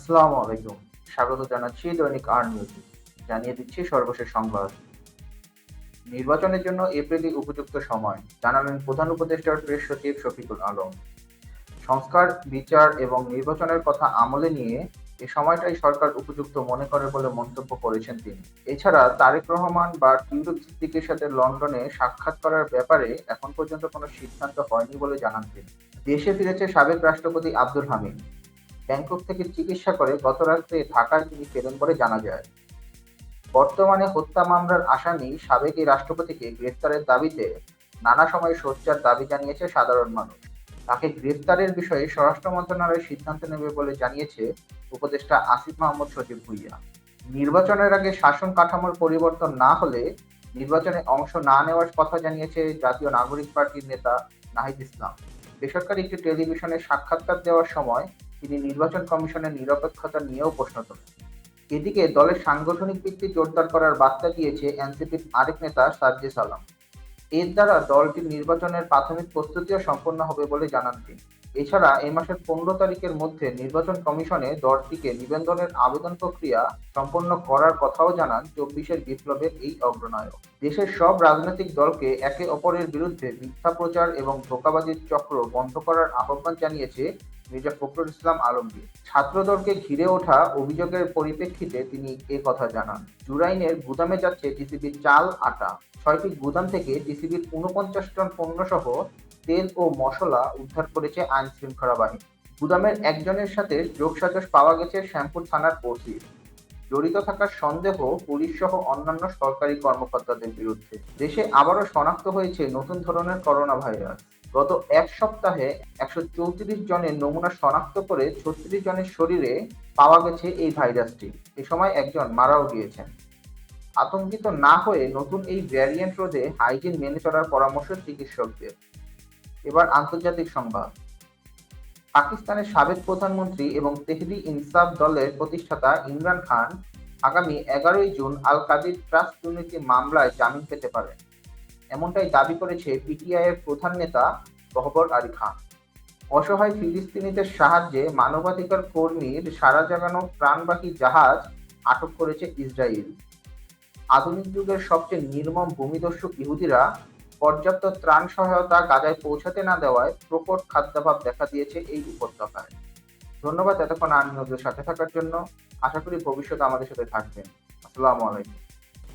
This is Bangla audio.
আসসালামু আলাইকুম। স্বাগত জানাচ্ছি দৈনিক আর নিউজে। জানিয়ে দিচ্ছি সর্বশেষ সংবাদ। নির্বাচনের জন্য এপ্রিলই উপযুক্ত সময়, জানালেন প্রধান উপদেষ্টার প্রেস সচিব শফিকুল আলম। সংস্কার, বিচার এবং নির্বাচনের কথা আমলে নিয়ে এ সময়টাই সরকার উপযুক্ত মনে করে বলে মন্তব্য করেছেন তিনি। এছাড়া তারেক রহমান বা টিউলিপ সিদ্দিকের সাথে লন্ডনে সাক্ষাৎ করার ব্যাপারে এখন পর্যন্ত কোনো সিদ্ধান্ত হয়নি বলে জানান তিনি। দেশে ফিরেছে সাবেক রাষ্ট্রপতি আব্দুল হামিদ। ব্যাংকক থেকে চিকিৎসা করে গত রাত্রে ঢাকায় তিনি ফেরেন বলে জানা যায়। বর্তমানে হত্যা মামলার আসামি সাবেক এই রাষ্ট্রপতিকে গ্রেফতারের দাবিতে নানা সময় সোচ্চার দাবি জানিয়েছে সাধারণ মানুষ। তাকে গ্রেফতারের বিষয়ে স্বরাষ্ট্র মন্ত্রণালয় সিদ্ধান্ত নেবে বলে জানিয়েছে উপদেষ্টা আসিফ মাহমুদ সজীব ভুঁইয়া। নির্বাচনের আগে শাসন কাঠামোর পরিবর্তন না হলে নির্বাচনে অংশ না নেওয়ার কথা জানিয়েছে জাতীয় নাগরিক পার্টির নেতা নাহিদ ইসলাম। বেসরকারি একটি টেলিভিশনে সাক্ষাৎকার দেওয়ার সময় তিনি নির্বাচন কমিশনের নিরপেক্ষতা নিয়েও প্রশ্ন তোলেন। এদিকে দলের সাংগঠনিক ভিত্তি জোরদার করার বার্তা দিয়েছে এনসিপির আরেক নেতা সার্জিস আলম। এর দ্বারা দলটির নির্বাচনের প্রাথমিক প্রস্তুতিও সম্পন্ন হবে বলে জানান তিনি। এছাড়া এই মাসের 15 তারিখের মধ্যে নির্বাচন কমিশনে দলটিকে নিবন্ধনের আবেদন প্রক্রিয়া সম্পন্ন করার কথাও জানান 24-এর বিপ্লবের এই অগ্রনায়ক। দেশের সব রাজনৈতিক দলকে একে অপরের বিরুদ্ধে মিথ্যা প্রচার এবং ধোঁকাবাজির চক্র বন্ধ করার আহ্বান জানিয়েছে মির্জা ফখরুল ইসলাম আলমগীর। ছাত্রদলকে ঘিরে ওঠা অভিযোগের পরিপ্রেক্ষিতে তিনি কথা জানান। জুরাইনের গুদামে যাচ্ছে টিসিবির চাল, আটা। 6টি গুদাম থেকে টিসিবির 49 টন পণ্যসহ তেল ও মসলা উদ্ধার করেছে আইন শৃঙ্খলা বাহিনী। গুদামের একজনের সাথে যোগসাজশ পাওয়া গেছে শ্যামপুর থানার ওসির। জড়িত থাকার সন্দেহ পুলিশ সহ অন্যান্য সরকারি কর্মকর্তাদের বিরুদ্ধে। দেশে আবারও শনাক্ত হয়েছে নতুন ধরনের করোনা ভাইরাস। গত এক সপ্তাহে 134 জনের নমুনা শনাক্ত করে 36 জনের শরীরে পাওয়া গেছে এই ভাইরাসটি। এ সময় একজন মারাও গিয়েছেন। আতঙ্কিত না হয়ে নতুন এই ভ্যারিয়েন্ট রোধে হাইজিন মেনে চলার পরামর্শ চিকিৎসকদের। এবার আন্তর্জাতিক সংবাদ। পাকিস্তানের সাবেক প্রধানমন্ত্রী এবং তেহরি ইনসাফ দলের প্রতিষ্ঠাতা ইমরান খান আগামী 11 জুন আল কাদির ট্রাস্ট দুর্নীতি মামলায় জামিন পেতে পারেন, এমনটাই দাবি করেছে পিটিআইয়ের প্রধান নেতা গহবর আলী খান। অসহায় ফিলিস্তিনিদের সাহায্যে মানবাধিকার কর্মীর সাড়া জাগানো প্রাণবাহী জাহাজ আটক করেছে ইসরায়েল। আধুনিক যুগের সবচেয়ে নির্মম ভূমিদস্যু ইহুদিরা পর্যাপ্ত ত্রাণ সহায়তা গাজায় পৌঁছাতে না দেওয়ায় প্রকট খাদ্যাভাব দেখা দিয়েছে এই উপত্যকায়। ধন্যবাদ এতক্ষণ আর নিউজের সাথে থাকার জন্য। আশা করি ভবিষ্যতে আমাদের সাথে থাকবেন। আসসালামু আলাইকুম।